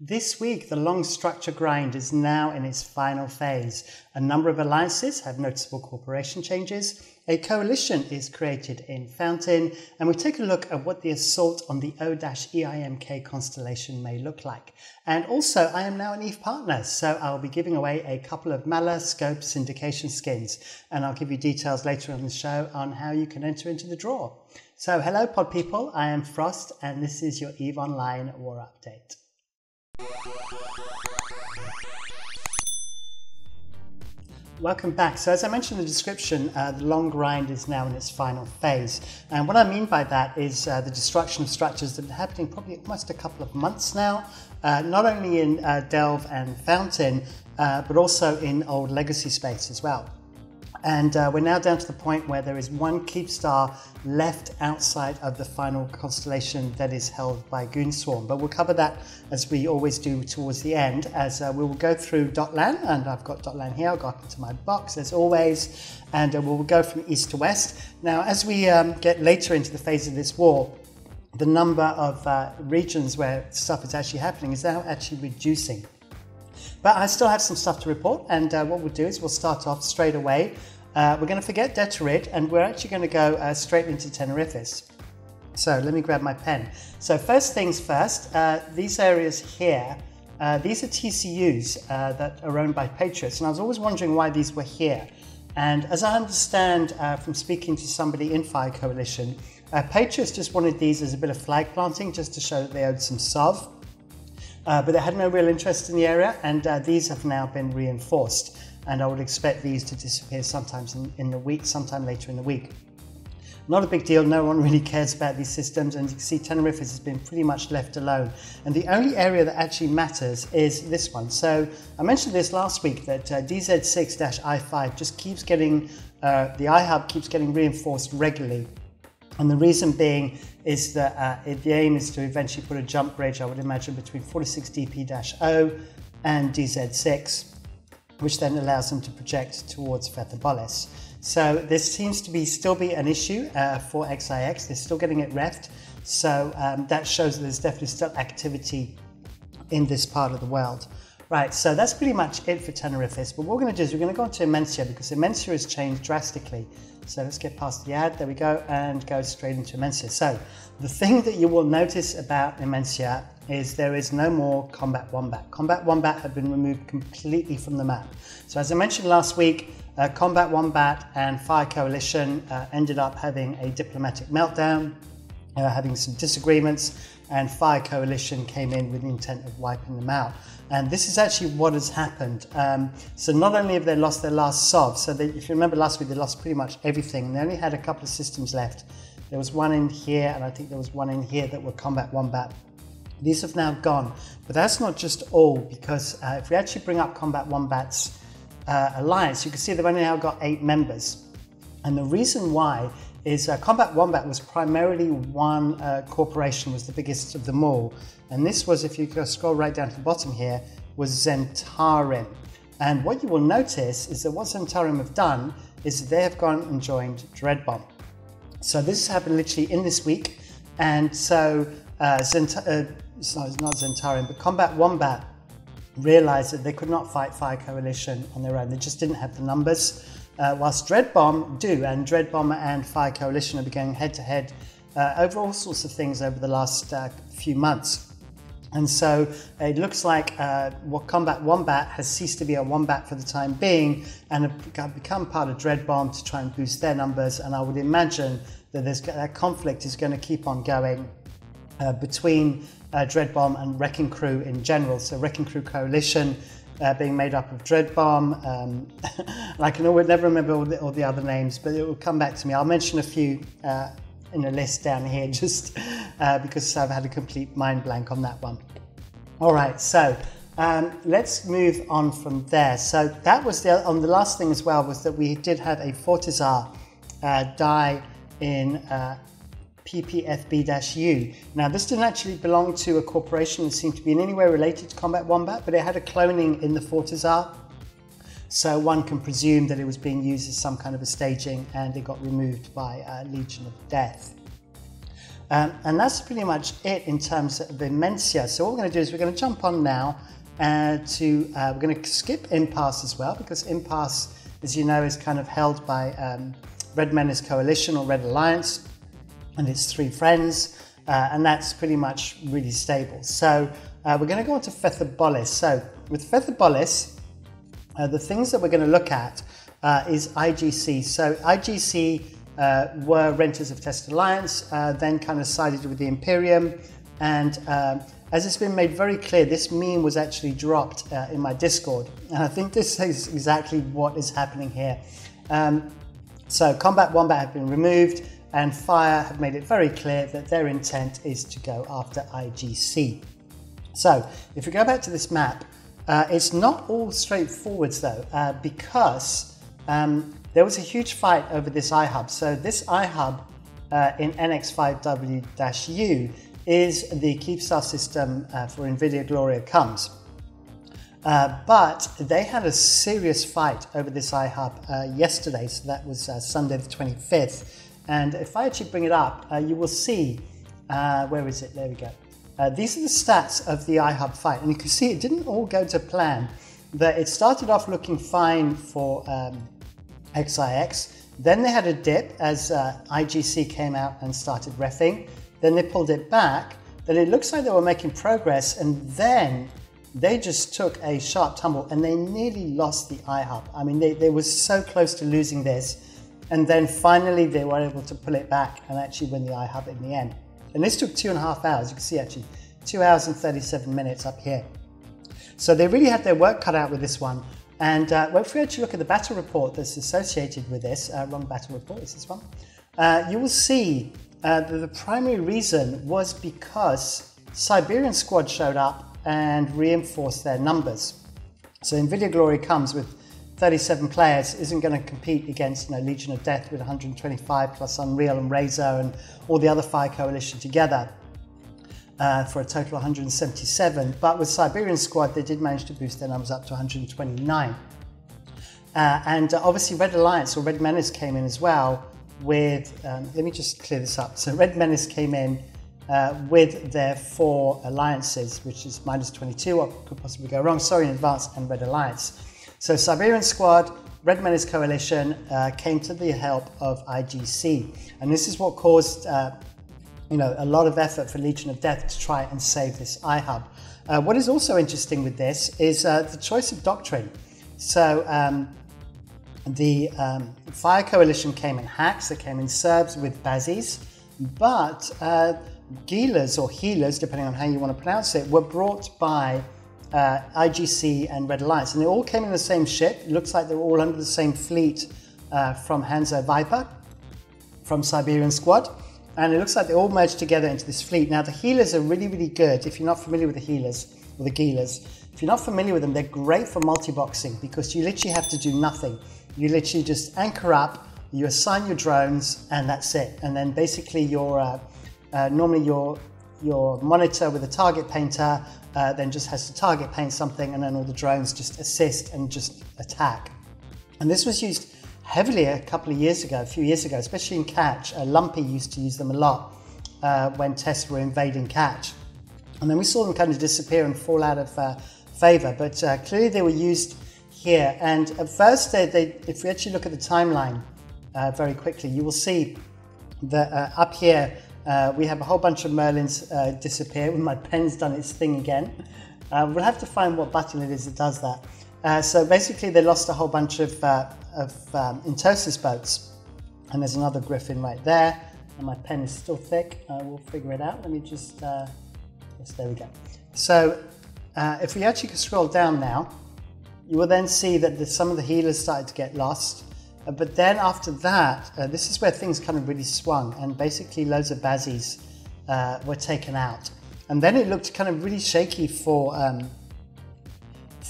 This week, the long structure grind is now in its final phase. A number of alliances have noticeable corporation changes, a coalition is created in Fountain, and we take a look at what the assault on the O-EIMK constellation may look like. And also, I am now an EVE partner, so I'll be giving away a couple of Mala Scope syndication skins, and I'll give you details later on the show on how you can enter into the draw. So hello pod people, I am Frost, and this is your EVE Online War Update. Welcome back. So as I mentioned in the description, the long grind is now in its final phase. And what I mean by that is the destruction of structures that have been happening probably almost a couple of months now, not only in Delve and Fountain, but also in old Legacy space as well. And we're now down to the point where there is one Keepstar left outside of the final constellation that is held by Goonswarm. But we'll cover that as we always do towards the end, as we will go through .lan, and I've got .lan here. I'll go up into my box as always, and we'll go from east to west. Now, as we get later into the phase of this war, the number of regions where stuff is actually happening is now actually reducing. But I still have some stuff to report, and what we'll do is we'll start off straight away. We're going to forget Deterid, and we're actually going to go straight into Tenerifis. So let me grab my pen. So first things first, these areas here, these are TCUs that are owned by Patriots, and I was always wondering why these were here. And as I understand from speaking to somebody in Fire Coalition, Patriots just wanted these as a bit of flag planting, just to show that they owed some SOV. But they had no real interest in the area, and these have now been reinforced. And I would expect these to disappear sometimes in the week, sometime later in the week. Not a big deal, no one really cares about these systems, and you can see Tenerifis has been pretty much left alone. And the only area that actually matters is this one. So I mentioned this last week that DZ6-I5 just keeps getting, the iHub keeps getting reinforced regularly. And the reason being is that the aim is to eventually put a jump bridge, I would imagine, between 46DP-0 and DZ6, which then allows them to project towards Fetherbollis. So this seems to still be an issue for XIX. They're still getting it refed. So that shows that there's definitely still activity in this part of the world. Right, so that's pretty much it for Tenerifis. But what we're going to do is we're going to go on to Mensa, because Mensa has changed drastically. So let's get past the ad, there we go, and go straight into Mensa. So the thing that you will notice about Mensa is there is no more Combat Wombat. Combat Wombat have been removed completely from the map. So as I mentioned last week, Combat Wombat and Fire Coalition ended up having a diplomatic meltdown, having some disagreements, and Fire Coalition came in with the intent of wiping them out. And this is actually what has happened. So not only have they lost their last SOV, so if you remember last week, they lost pretty much everything, and they only had a couple of systems left. There was one in here, and I think there was one in here that were Combat Wombat. These have now gone, but that's not just all, because if we actually bring up Combat Wombat's alliance, you can see they've only now got 8 members. And the reason why is Combat Wombat was primarily one corporation, was the biggest of them all. And this was, if you go scroll right down to the bottom here, was Zentarim. And what you will notice is that what Zentarim have done is they have gone and joined Dreadbomb. So this has happened literally in this week. And so it's not Zentarim, but Combat Wombat realized that they could not fight Fire Coalition on their own. They just didn't have the numbers. Whilst Dreadbomb do, and Dreadbomb and Fire Coalition have been going head to head over all sorts of things over the last few months. And so it looks like Combat Wombat has ceased to be a Wombat for the time being, and have become part of Dreadbomb to try and boost their numbers. And I would imagine that that conflict is going to keep on going between Dreadbomb and Wrecking Crew in general. So Wrecking Crew Coalition being made up of Dreadbomb. I can never remember all the other names, but it will come back to me. I'll mention a few in a list down here, just because I've had a complete mind blank on that one. All right, so let's move on from there. So that was the last thing as well, was that we did have a Fortizar die in PPFB-U. Now this didn't actually belong to a corporation that seemed to be in any way related to Combat Wombat, but it had a cloning in the Fortizar. So one can presume that it was being used as some kind of a staging, and it got removed by Legion of Death. And that's pretty much it in terms of the Mensa. So what we're going to do is we're going to jump on now we're going to skip Impasse as well, because Impasse, as you know, is kind of held by Red Menace Coalition or Red Alliance, and its 3 friends, and that's pretty much really stable. So we're going to go on to Fetherbollis. So with Fetherbollis, the things that we're going to look at is IGC. So IGC were renters of Test Alliance, then kind of sided with the Imperium, and as it's been made very clear, this meme was actually dropped in my Discord, and I think this is exactly what is happening here. So Combat Wombat have been removed, and Fire have made it very clear that their intent is to go after IGC. So if we go back to this map, it's not all straightforward though, because there was a huge fight over this iHub. So this iHub in NX5W-U is the Keepstar system for NVIDIA Gloria Comes. But they had a serious fight over this iHub yesterday, so that was Sunday the 25th. And if I actually bring it up, you will see, where is it? There we go. These are the stats of the iHub fight, and you can see it didn't all go to plan. That it started off looking fine for XIX, then they had a dip as IGC came out and started reffing, then they pulled it back, then it looks like they were making progress, and then they just took a sharp tumble and they nearly lost the iHub. I mean, they were so close to losing this, and then finally they were able to pull it back and actually win the iHub in the end. And this took 2.5 hours. You can see actually 2 hours and 37 minutes up here. So they really had their work cut out with this one. And if we actually look at the battle report that's associated with this, wrong battle report, is this one, you will see that the primary reason was because Siberian Squad showed up and reinforced their numbers. So NVIDIA Glory Comes with 37 players isn't going to compete against Legion of Death with 125 plus Unreal and Razor and all the other Fire Coalition together for a total of 177. But with Siberian Squad, they did manage to boost their numbers up to 129. And obviously Red Alliance or Red Menace came in as well with, let me just clear this up. So Red Menace came in with their 4 alliances, which is -22, what could possibly go wrong, sorry in advance, and Red Alliance. So Siberian Squad, Red Menace Coalition came to the help of IGC. And this is what caused a lot of effort for Legion of Death to try and save this iHub. What is also interesting with this is the choice of doctrine. So the Fire Coalition came in hacks, they came in Serbs with Bazis, but Healers or Healers, depending on how you want to pronounce it, were brought by IGC and Red Alliance, and they all came in the same ship. It looks like they were all under the same fleet from Hanzo Viper, from Siberian Squad, and it looks like they all merged together into this fleet. Now the Healers are really, really good. If you're not familiar with the Healers or the Geelers, if you're not familiar with them, they're great for multi-boxing because you literally have to do nothing. You literally just anchor up, you assign your drones, and that's it. And then basically your normally your monitor with a target painter then just has to target paint something, and then all the drones just assist and just attack. And this was used heavily a few years ago, especially in Catch. Lumpy used to use them a lot when tests were invading Catch. And then we saw them kind of disappear and fall out of favor, but clearly they were used here. And at first, if we actually look at the timeline very quickly, you will see that up here, we have a whole bunch of Merlins disappear when my pen's done its thing again. We'll have to find what button it is that does that. So basically they lost a whole bunch of Intosis boats. And there's another Griffin right there. And my pen is still thick. We'll figure it out. Let me just, yes, there we go. So if we actually can scroll down now, you will then see that some of the Healers started to get lost. But then after that, this is where things kind of really swung, and basically loads of Bazis were taken out. And then it looked kind of really shaky for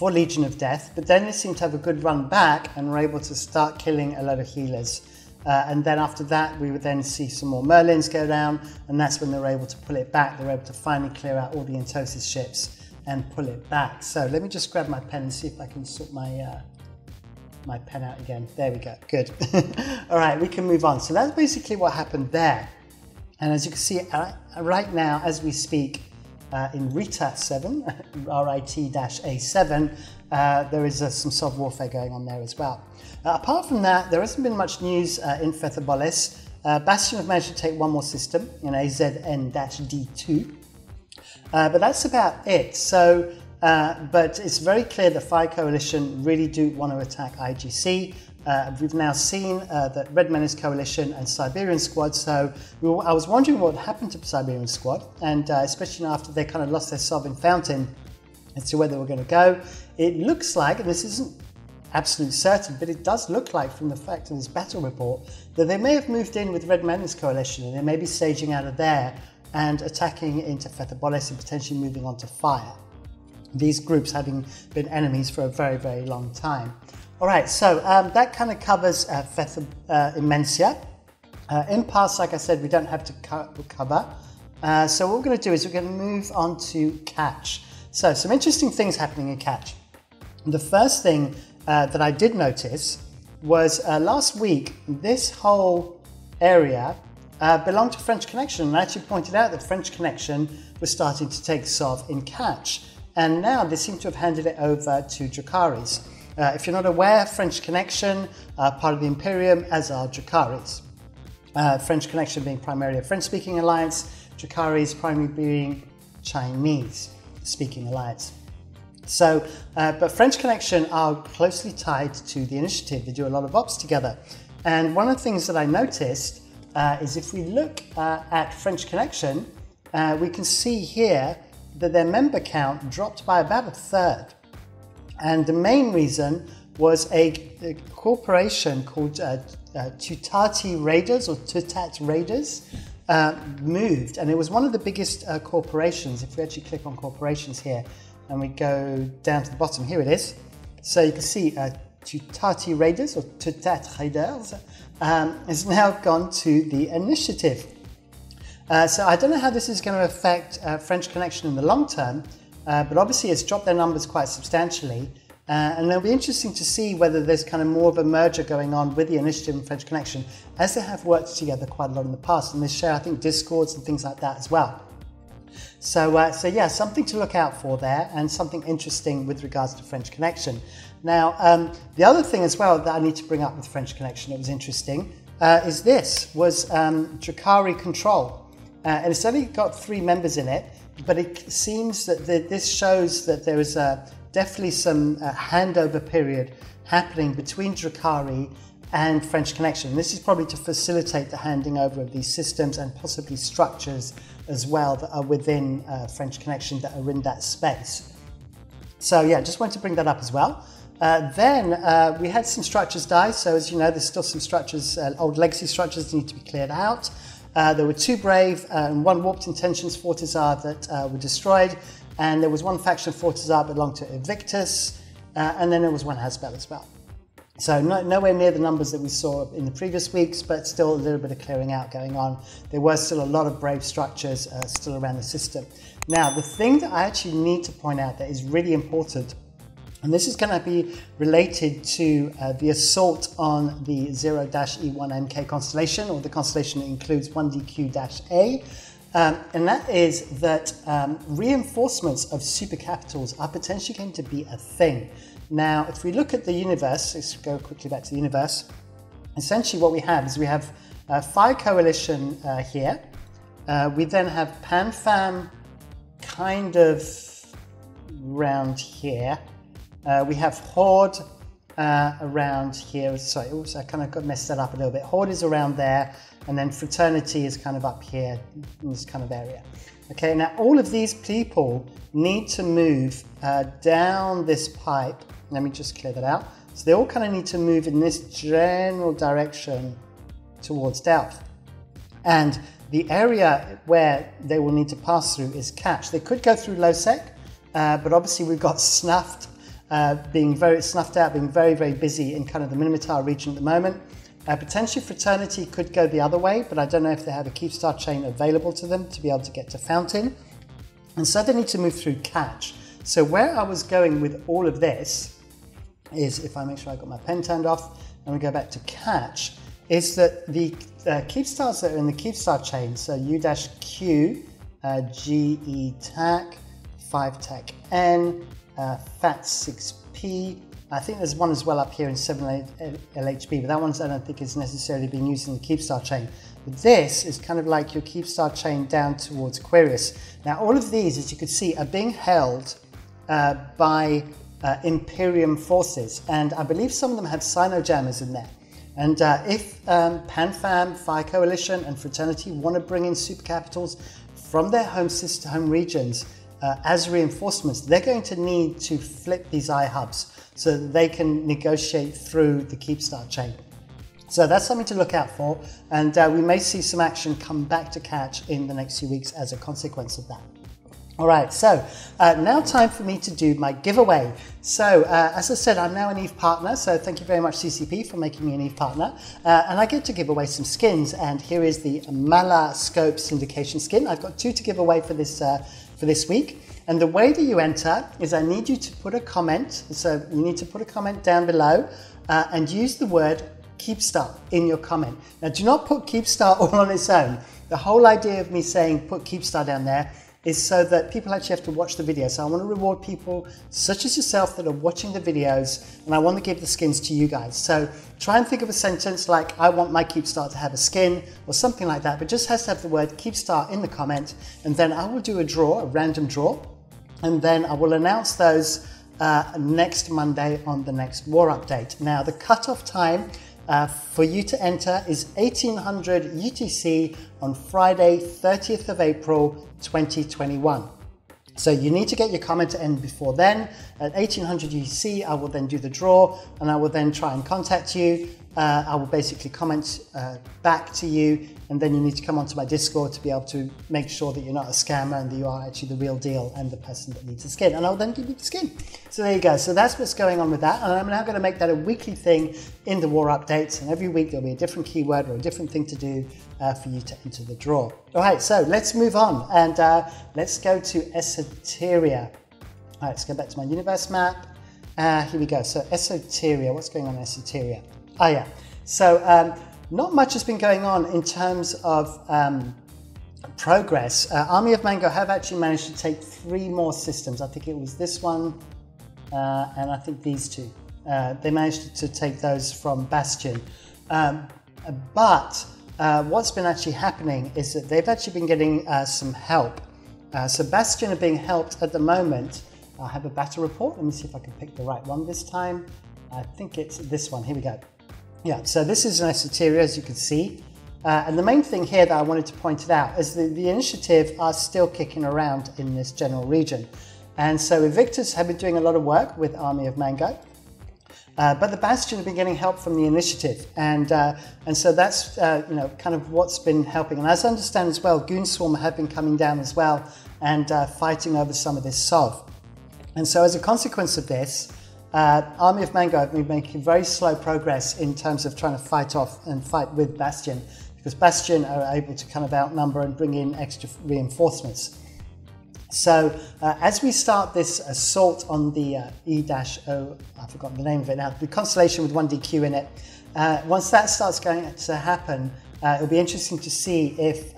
Legion of Death, but then they seemed to have a good run back and were able to start killing a lot of Healers. And then after that, we would then see some more Merlins go down, and that's when they were able to pull it back. They were able to finally clear out all the Intosis ships and pull it back. So let me just grab my pen and see if I can sort my pen out again. There we go, good. All right, we can move on. So that's basically what happened there. And as you can see right now, as we speak, in RITA 7, RIT-A7, there is some soft warfare going on there as well. Apart from that, there hasn't been much news in Fetherbollis. Bastion have managed to take one more system in AZN-D2, but that's about it. So, but it's very clear the Fire Coalition really do want to attack IGC. We've now seen that Red Menace Coalition and Siberian Squad, so I was wondering what happened to Siberian Squad, and especially after they kind of lost their sovereign fountain, as to where they were going to go. It looks like, and this isn't absolute certain, but it does look like from the fact of this battle report that they may have moved in with Red Menace Coalition, and they may be staging out of there and attacking into Fetherbollis and potentially moving on to Fire. These groups having been enemies for a very, very long time. All right, so that kind of covers Mensa. Impasse, like I said, we don't have to cover. So what we're going to do is we're going to move on to Catch. So some interesting things happening in Catch. The first thing that I did notice was last week, this whole area belonged to French Connection, and I actually pointed out that French Connection was starting to take Sov in Catch, and now they seem to have handed it over to Dracarys. If you're not aware, French Connection are part of the Imperium, as are Dracarys. French Connection being primarily a French-speaking alliance, Dracarys primarily being Chinese-speaking alliance. So, but French Connection are closely tied to the initiative. They do a lot of ops together. And one of the things that I noticed is if we look at French Connection, we can see here that their member count dropped by about 1/3. And the main reason was a corporation called Tutati Raiders or Tutat Raiders moved. And it was one of the biggest corporations. If we actually click on corporations here and we go down to the bottom, here it is. So you can see Tutati Raiders or Tutat Raiders has now gone to the initiative. So I don't know how this is going to affect French Connection in the long term, but obviously it's dropped their numbers quite substantially. And it'll be interesting to see whether there's kind of more of a merger going on with the initiative and French Connection, as they have worked together quite a lot in the past, and they share, I think, discords and things like that as well. So yeah, something to look out for there, and something interesting with regards to French Connection. Now, the other thing as well that I need to bring up with French Connection that was interesting is this, was Dracari Control. And it's only got 3 members in it, but it seems that this shows that there is definitely some handover period happening between Dracari and French Connection. This is probably to facilitate the handing over of these systems and possibly structures as well that are within French Connection that are in that space. So yeah, just wanted to bring that up as well. Then we had some structures die. So as you know, there's still some structures, old legacy structures that need to be cleared out. There were 2 Brave and 1 Warped Intentions Fortizar that were destroyed, and there was 1 faction Fortizar that belonged to Evictus, and then there was 1 Hasbel as well. So nowhere near the numbers that we saw in the previous weeks, but still a little bit of clearing out going on. There were still a lot of Brave structures still around the system. Now, the thing that I actually need to point out that is really important, and this is going to be related to the assault on the 0-E1MK constellation, or the constellation that includes 1DQ-A. And that is that reinforcements of supercapitals are potentially going to be a thing. Now, if we look at the universe, let's go quickly back to the universe. Essentially what we have is we have Fire Coalition here. We then have PanFam kind of around here. We have Horde around here. Sorry, oops, I kind of got messed that up a little bit. Horde is around there, and then Fraternity is kind of up here in this kind of area. Okay, now all of these people need to move down this pipe. Let me just clear that out. So they all kind of need to move in this general direction towards Delft. And the area where they will need to pass through is Catch. They could go through Losec, but obviously we've got Snuffed, being very snuffed out, being very, very busy in kind of the Minimitar region at the moment. Potentially Fraternity could go the other way, but I don't know if they have a Keepstar chain available to them to be able to get to Fountain. And so they need to move through Catch. So where I was going with all of this is, if I make sure I got my pen turned off and we go back to Catch, is that the Keepstars that are in the Keepstar chain, so U-Q, GE TAC, 5TAC N, FAT6P, I think there's one as well up here in 7LHB, but that one I don't think is necessarily being used in the Keepstar chain. But this is kind of like your Keepstar chain down towards Aquarius. Now all of these, as you can see, are being held by Imperium forces, and I believe some of them have Sinojammers in there. And if PanFam, Fire Coalition and Fraternity want to bring in supercapitals from their home regions as reinforcements, they're going to need to flip these iHubs so that they can negotiate through the Keepstar chain. So that's something to look out for, and we may see some action come back to catch in the next few weeks as a consequence of that. All right, so now time for me to do my giveaway. So as I said, I'm now an EVE partner, so thank you very much CCP for making me an EVE partner. And I get to give away some skins, and here is the Mala Scope Syndication skin. I've got 2 to give away for this week. And the way that you enter is I need you to put a comment. So you need to put a comment down below and use the word Keepstar in your comment. Now do not put Keepstar all on its own. The whole idea of me saying put Keepstar down there is so that people actually have to watch the video. So I want to reward people such as yourself that are watching the videos, and I want to give the skins to you guys. So try and think of a sentence like, I want my Keepstar to have a skin, or something like that, but just has to have the word Keepstar in the comment, and then I will do a draw, a random draw, and then I will announce those next Monday on the next war update. Now the cutoff time for you to enter is 1800 UTC on Friday, 30th of April, 2021. So you need to get your comment to end before then. At 1800 UTC, I will then do the draw, and I will then try and contact you. I will basically comment back to you, and then you need to come onto my Discord to be able to make sure that you're not a scammer and that you are actually the real deal and the person that needs a skin, and I'll then give you the skin. So there you go. So that's what's going on with that, and I'm now going to make that a weekly thing in the war updates, and every week there'll be a different keyword or a different thing to do for you to enter the draw. All right, so let's move on, and let's go to Esoteria. All right, let's go back to my universe map. Here we go. So Esoteria, what's going on in Esoteria? Oh yeah, so not much has been going on in terms of progress. Army of Mango have actually managed to take 3 more systems. I think it was this one and I think these 2. They managed to take those from Bastion. But what's been actually happening is that they've actually been getting some help. So Bastion are being helped at the moment. I have a battle report. Let me see if I can pick the right one this time. I think it's this one. Here we go. Yeah, so this is an Esoteria, as you can see. And the main thing here that I wanted to point it out is that the initiative are still kicking around in this general region. And so Invictus have been doing a lot of work with Army of Mango. But the Bastion have been getting help from the initiative. And so that's you know, kind of what's been helping. And as I understand as well, Goonswarm have been coming down as well and fighting over some of this SOV. And so as a consequence of this, Army of Mango have been making very slow progress in terms of trying to fight off and fight with Bastion, because Bastion are able to kind of outnumber and bring in extra reinforcements. So as we start this assault on the E-O, I've forgotten the name of it now, the constellation with 1DQ in it, once that starts going to happen, it'll be interesting to see if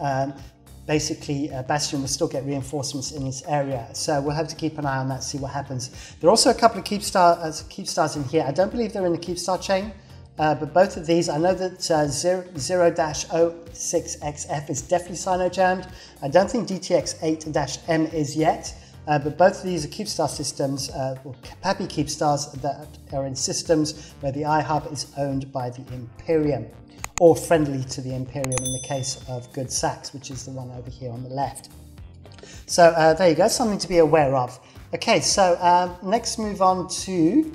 basically Bastion will still get reinforcements in this area. So we'll have to keep an eye on that, see what happens. There are also a couple of Keepstars in here. I don't believe they're in the Keepstar chain, but both of these, I know that 0-06XF is definitely Sino-jammed. I don't think DTX8-M is yet, but both of these are Keepstar systems, PAPI Keepstars that are in systems where the iHub is owned by the Imperium, or friendly to the Imperium in the case of Good Sax, which is the one over here on the left. So there you go, something to be aware of. Okay, so next move on to,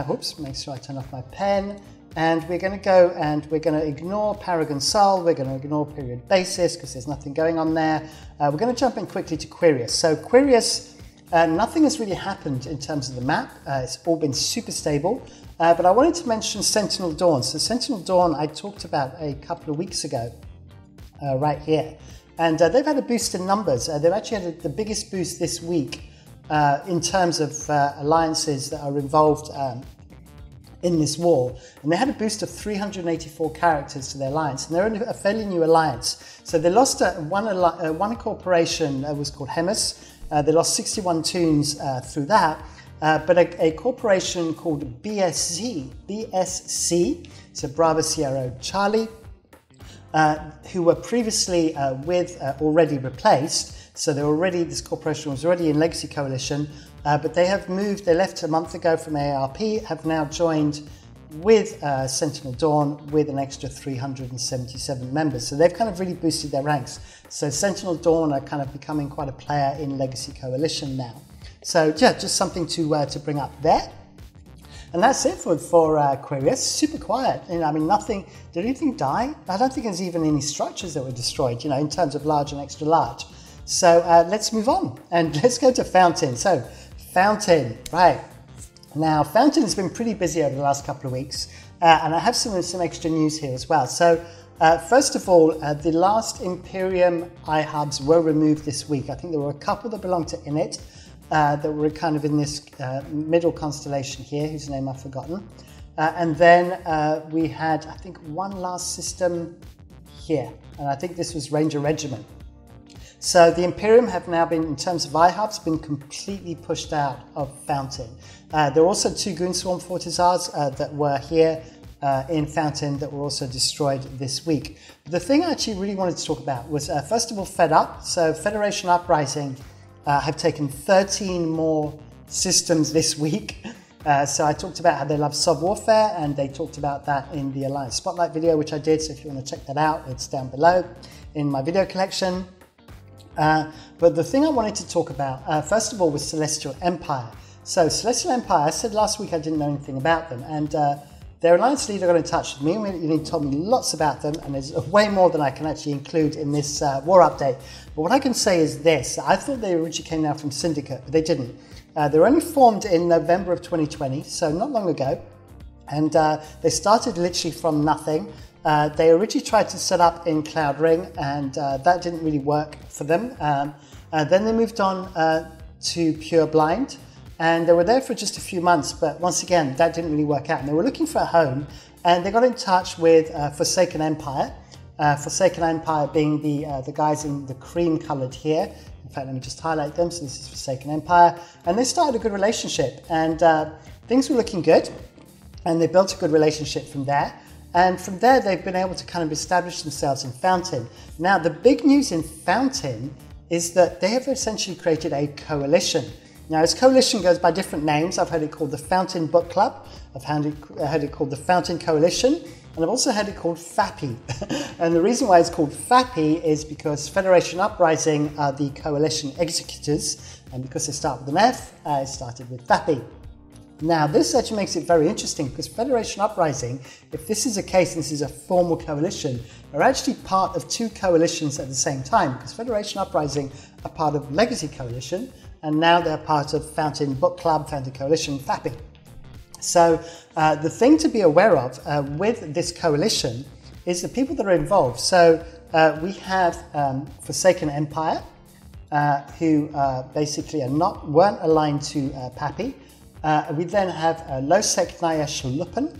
whoops, make sure I turn off my pen. And we're going to go and we're going to ignore Paragon Sol, we're going to ignore Period Basis because there's nothing going on there. We're going to jump in quickly to Aquarius. So Aquarius, nothing has really happened in terms of the map. It's all been super stable. But I wanted to mention Sentinel Dawn. So Sentinel Dawn I talked about a couple of weeks ago, right here. And they've had a boost in numbers. They've actually had the biggest boost this week in terms of alliances that are involved in this war, and they had a boost of 384 characters to their alliance, and they're a fairly new alliance. So they lost one corporation was called Hemis. They lost 61 toons through that, but a corporation called BSC, so Bravo Sierra Charlie, who were previously already replaced. So this corporation was already in Legacy Coalition, but they have moved, they left a month ago from AARP, have now joined with Sentinel Dawn with an extra 377 members. So they've kind of really boosted their ranks. So Sentinel Dawn are kind of becoming quite a player in Legacy Coalition now. So yeah, just something to bring up there. And that's it for Aquarius. Super quiet. You know, I mean, nothing. Did anything die? I don't think there's even any structures that were destroyed, you know, in terms of large and extra large. So let's move on and let's go to Fountain. So Fountain, right. Now, Fountain has been pretty busy over the last couple of weeks, and I have some extra news here as well. So first of all, the last Imperium iHubs were removed this week. I think there were a couple that belonged to Init that were kind of in this middle constellation here, whose name I've forgotten. And then we had, I think, one last system here, and I think this was Ranger Regiment. So the Imperium have now been, in terms of iHubs, been completely pushed out of Fountain. There were also 2 Goonswarm Fortizars that were here in Fountain that were also destroyed this week. But the thing I actually really wanted to talk about was, first of all, Fed Up. So Federation Uprising have taken 13 more systems this week. So I talked about how they love sub warfare, and they talked about that in the Alliance Spotlight video, which I did. So if you want to check that out, it's down below in my video collection. But the thing I wanted to talk about, first of all, was Celestial Empire. So Celestial Empire, I said last week I didn't know anything about them, and their alliance leader got in touch with me, and he told me lots about them, and there's way more than I can actually include in this war update. But what I can say is this: I thought they originally came out from Syndicate, but they didn't. They were only formed in November of 2020, so not long ago, and they started literally from nothing. They originally tried to set up in Cloud Ring, and that didn't really work for them. Then they moved on to Pure Blind, and they were there for just a few months, but once again, that didn't really work out. And they were looking for a home, and they got in touch with Forsaken Empire. Forsaken Empire being the guys in the cream colored here. In fact, let me just highlight them. So this is Forsaken Empire, and they started a good relationship, and things were looking good, and they built a good relationship from there. And from there, they've been able to kind of establish themselves in Fountain. Now, the big news in Fountain is that they have essentially created a coalition. Now, this coalition goes by different names. I've heard it called the Fountain Book Club. I've heard it called the Fountain Coalition. And I've also heard it called PAPI. And the reason why it's called PAPI is because Federation Uprising are the coalition executors. And because they start with an F, it started with PAPI. Now, this actually makes it very interesting because Federation Uprising, if this is a case and this is a formal coalition, are actually part of 2 coalitions at the same time, because Federation Uprising are part of Legacy Coalition, and now they're part of Fountain Book Club, Fountain Coalition, FAPI. So the thing to be aware of with this coalition is the people that are involved. So we have Forsaken Empire, who basically weren't aligned to PAPI. We then have Losek Naya Schluppen,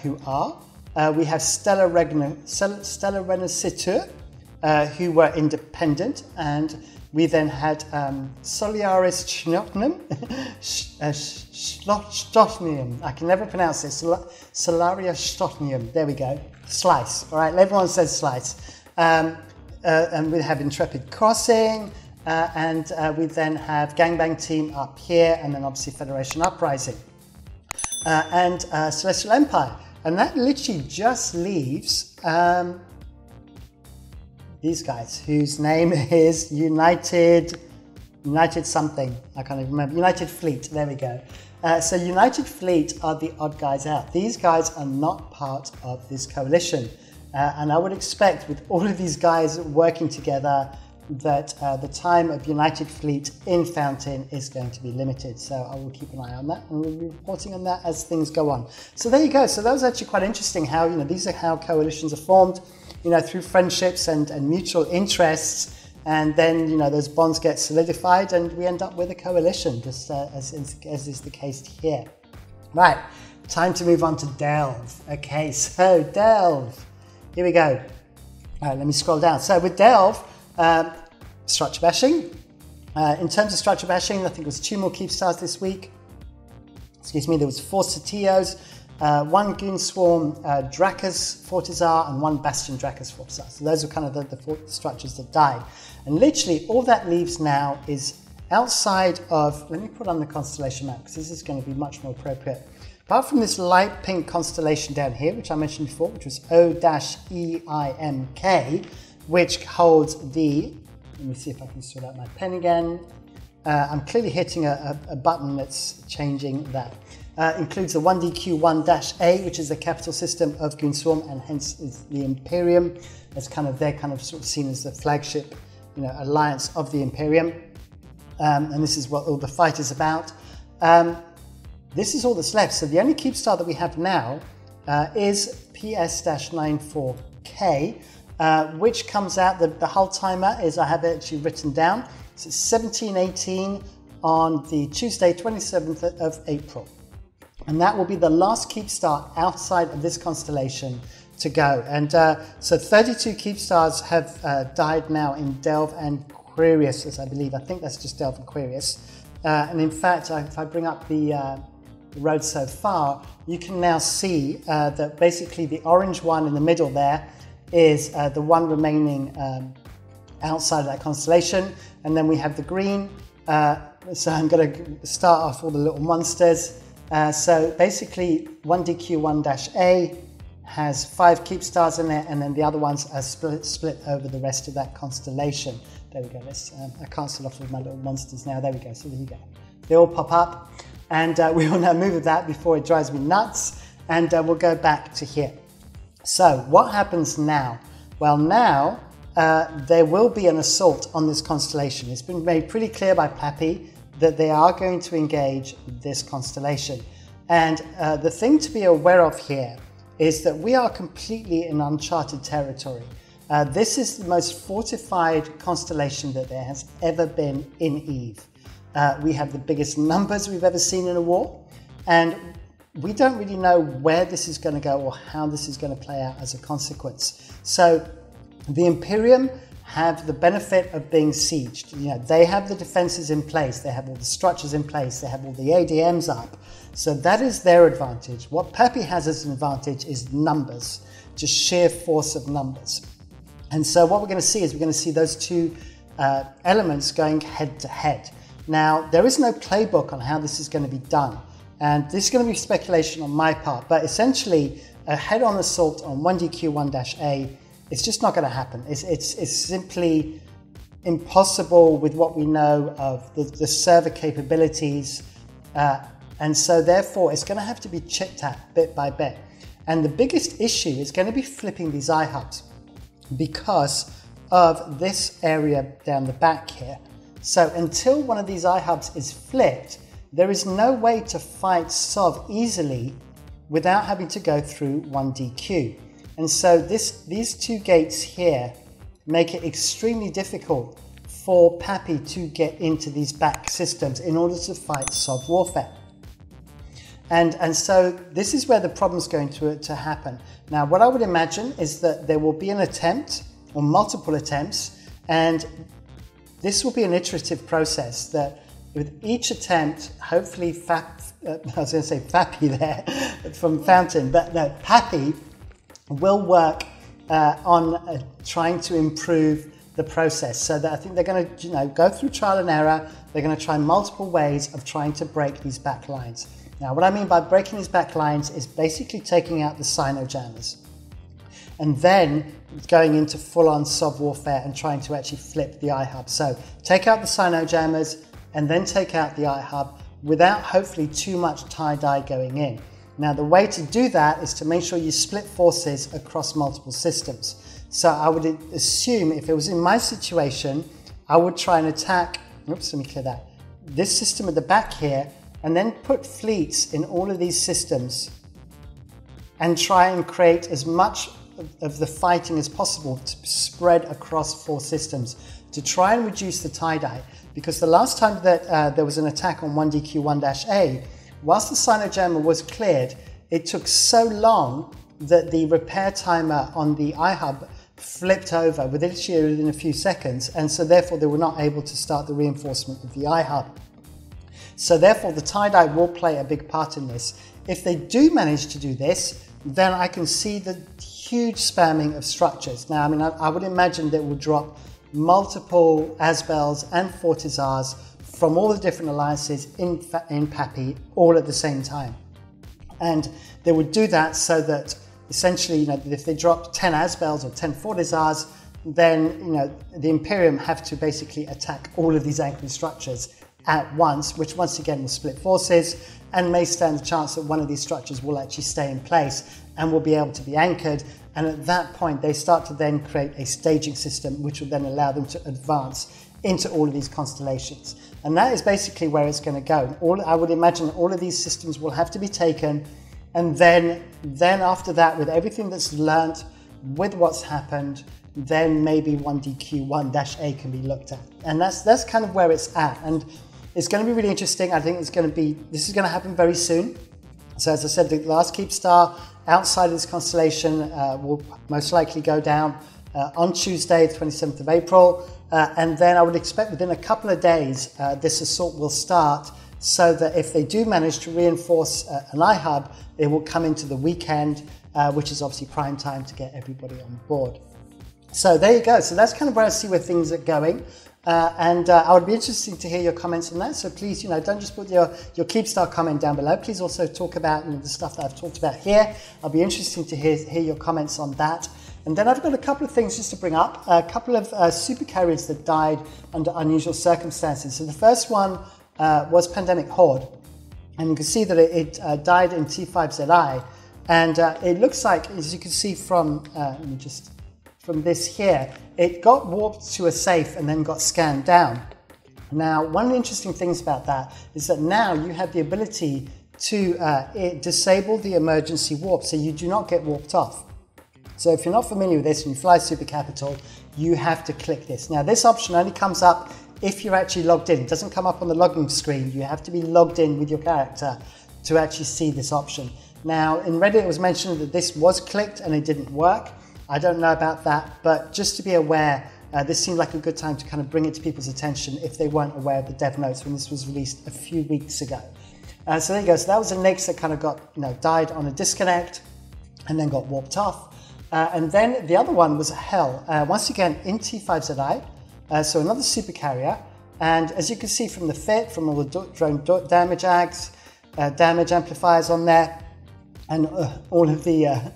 who are. We have Stella Renesitur, who were independent. And we then had Solaris Stotnium. I can never pronounce this. Solaria Stotnium. There we go. Slice. All right, everyone says Slice. And we have Intrepid Crossing. And we then have Gangbang Team up here, and then obviously Federation Uprising and Celestial Empire. And that literally just leaves these guys, whose name is United something. I can't even remember. United Fleet. There we go. So United Fleet are the odd guys out. These guys are not part of this coalition. And I would expect with all of these guys working together that the time of United Fleet in Fountain is going to be limited. So I will keep an eye on that, and we'll be reporting on that as things go on. So there you go. So that was actually quite interesting how, these are how coalitions are formed, through friendships and mutual interests. And then, those bonds get solidified and we end up with a coalition, just as is the case here. Right. time to move on to Delve. Okay, so Delve, here we go. All right, let me scroll down. So with Delve, structure bashing. In terms of structure bashing, I think it was 2 more Keepstars this week. Excuse me, there was 4 Satios, 1 Goon Swarm Drakkars Fortizar, and 1 Bastion Drakkars Fortizar. So those are kind of the 4 structures that died. And literally all that leaves now is outside of, let me put on the constellation map because this is going to be much more appropriate. Apart from this light pink constellation down here, which I mentioned before, which was O-EIMK, which holds the, let me see if I can sort out my pen again. I'm clearly hitting a button that's changing that. Includes the 1DQ1-A, which is the capital system of Goon Swarm, and hence is the Imperium. That's kind of, they're kind of sort of seen as the flagship, alliance of the Imperium. And this is what all the fight is about. This is all that's left. So the only Keepstar that we have now is PS-94K, which comes out, the whole timer is, I have it actually written down. So it's 17:18 on the Tuesday, 27th of April. And that will be the last Keepstar outside of this constellation to go. And so 32 Keepstars have died now in Delve and Aquarius, as I believe. I think that's just Delve and Aquarius. And in fact, if I bring up the road so far, you can now see that basically the orange one in the middle there is the one remaining outside of that constellation. And then we have the green. So I'm going to start off all the little monsters. So basically 1DQ1-A has 5 Keepstars in it, and then the other ones are split over the rest of that constellation. There we go. I can't start off with my little monsters now. There we go. So there you go. They all pop up, and we will now move with that before it drives me nuts, and we'll go back to here. So what happens now? Well, now there will be an assault on this constellation. It's been made pretty clear by PAPI that they are going to engage this constellation. And the thing to be aware of here is that we are completely in uncharted territory. This is the most fortified constellation that there has ever been in EVE. We have the biggest numbers we've ever seen in a war, and we don't really know where this is going to go or how this is going to play out as a consequence. So the Imperium have the benefit of being sieged. They have the defenses in place, they have all the structures in place, they have all the ADMs up. So that is their advantage. What PAPI has as an advantage is numbers, just sheer force of numbers. And so what we're going to see is we're going to see those two elements going head to head. Now, there is no playbook on how this is going to be done. And this is going to be speculation on my part, but essentially a head-on assault on 1DQ1-A, it's just not going to happen. It's simply impossible with what we know of the server capabilities. And so therefore, it's going to have to be chipped at bit by bit. And the biggest issue is going to be flipping these iHubs because of this area down the back here. So until one of these iHubs is flipped, there is no way to fight SOV easily without having to go through 1DQ. And so these two gates here make it extremely difficult for PAPI to get into these back systems in order to fight SOV warfare. And so this is where the problem's going to happen. Now, what I would imagine is that there will be an attempt or multiple attempts, and this will be an iterative process that with each attempt, hopefully, I was going to say FAPI there from Fountain, but no, PAPI will work on trying to improve the process. So that I think they're going to go through trial and error. They're going to try multiple ways of trying to break these back lines. Now, what I mean by breaking these back lines is basically taking out the Sino jammers and then going into full-on SOV warfare and trying to actually flip the iHub. So take out the Sino jammers and then take out the iHub without hopefully too much tie-dye going in. Now, the way to do that is to make sure you split forces across multiple systems. So I would assume if it was in my situation, I would try and attack, oops, let me clear that, this system at the back here, and then put fleets in all of these systems and try and create as much of the fighting as possible to spread across 4 systems to try and reduce the tie-dye. Because the last time that there was an attack on 1DQ1-A, whilst the Sino jammer was cleared, it took so long that the repair timer on the iHub flipped over within a few seconds, and so therefore they were not able to start the reinforcement of the iHub. So therefore the tie-dye will play a big part in this. If they do manage to do this, then I can see the huge spamming of structures. Now, I mean, I would imagine that it will drop multiple Asbels and Fortizars from all the different alliances in PAPI all at the same time. And they would do that so that essentially, you know, if they drop 10 Asbels or 10 Fortizars, then, you know, the Imperium have to basically attack all of these anchoring structures at once, which once again will split forces and may stand the chance that one of these structures will actually stay in place and will be able to be anchored. And at that point, they start to then create a staging system, which will then allow them to advance into all of these constellations. And that is basically where it's going to go. I would imagine all of these systems will have to be taken. And then after that, with everything that's learnt, with what's happened, then maybe 1DQ1-A can be looked at. And that's kind of where it's at. And it's going to be really interesting. I think this is going to happen very soon. So as I said, the last Keepstar outside of this constellation will most likely go down on Tuesday, the 27th of April. And then I would expect within a couple of days, this assault will start, so that if they do manage to reinforce an iHub, it will come into the weekend, which is obviously prime time to get everybody on board. So there you go. So that's kind of where I see where things are going. I would be interested to hear your comments on that. So please, you know, don't just put your Keepstar comment down below. Please also talk about, you know, the stuff that I've talked about here. I'll be interested to hear your comments on that. And then I've got a couple of things just to bring up. A couple of supercarriers that died under unusual circumstances. So the first one was Pandemic Horde. And you can see that it died in T5ZI. And it looks like, as you can see from, from this here, it got warped to a safe and then got scanned down. Now, one of the interesting things about that is that now you have the ability to disable the emergency warp, so you do not get warped off. So if you're not familiar with this and you fly Super Capital, you have to click this. Now, this option only comes up if you're actually logged in. It doesn't come up on the login screen. You have to be logged in with your character to actually see this option. Now, in Reddit, it was mentioned that this was clicked and it didn't work. I don't know about that, but just to be aware, this seemed like a good time to kind of bring it to people's attention if they weren't aware of the dev notes when this was released a few weeks ago. So there you go. So that was a Nix that kind of got, you know, died on a disconnect and then got warped off. And then the other one was Hell, once again in T5ZI, so another supercarrier. And as you can see from the fit, from all the drone damage ags, damage amplifiers on there, and all of the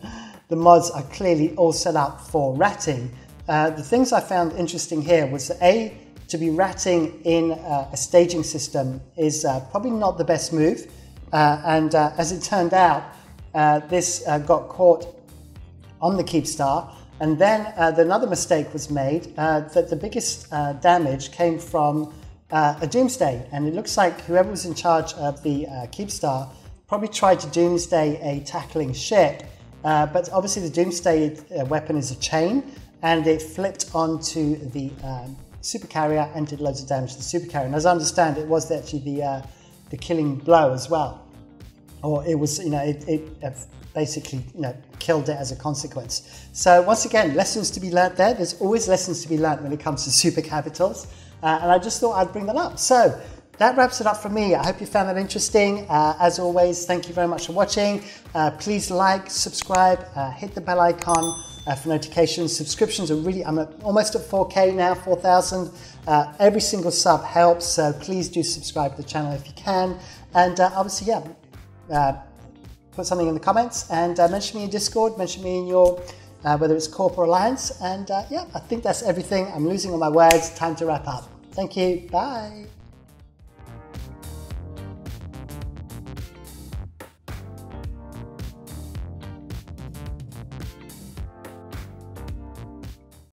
mods are clearly all set up for ratting. The things I found interesting here was that to be ratting in a staging system is probably not the best move. As it turned out, this got caught on the Keepstar, and then another mistake was made, that the biggest damage came from a Doomsday, and it looks like whoever was in charge of the Keepstar probably tried to Doomsday a tackling ship, but obviously the Doomsday weapon is a chain, and it flipped onto the supercarrier and did loads of damage to the supercarrier. And as I understand, it was actually the killing blow as well, or it was, you know, it basically, you know, killed it as a consequence. So once again, lessons to be learnt there. There's always lessons to be learnt when it comes to super capitals, and I just thought I'd bring that up. So that wraps it up for me. I hope you found that interesting. As always, thank you very much for watching. Please like, subscribe, hit the bell icon for notifications. Subscriptions are really, I'm almost at 4K now, 4,000. Every single sub helps, so please do subscribe to the channel if you can. And obviously, yeah, put something in the comments and mention me in Discord, mention me in your, whether it's Corp or Alliance. And yeah, I think that's everything. I'm losing all my words. Time to wrap up. Thank you. Bye.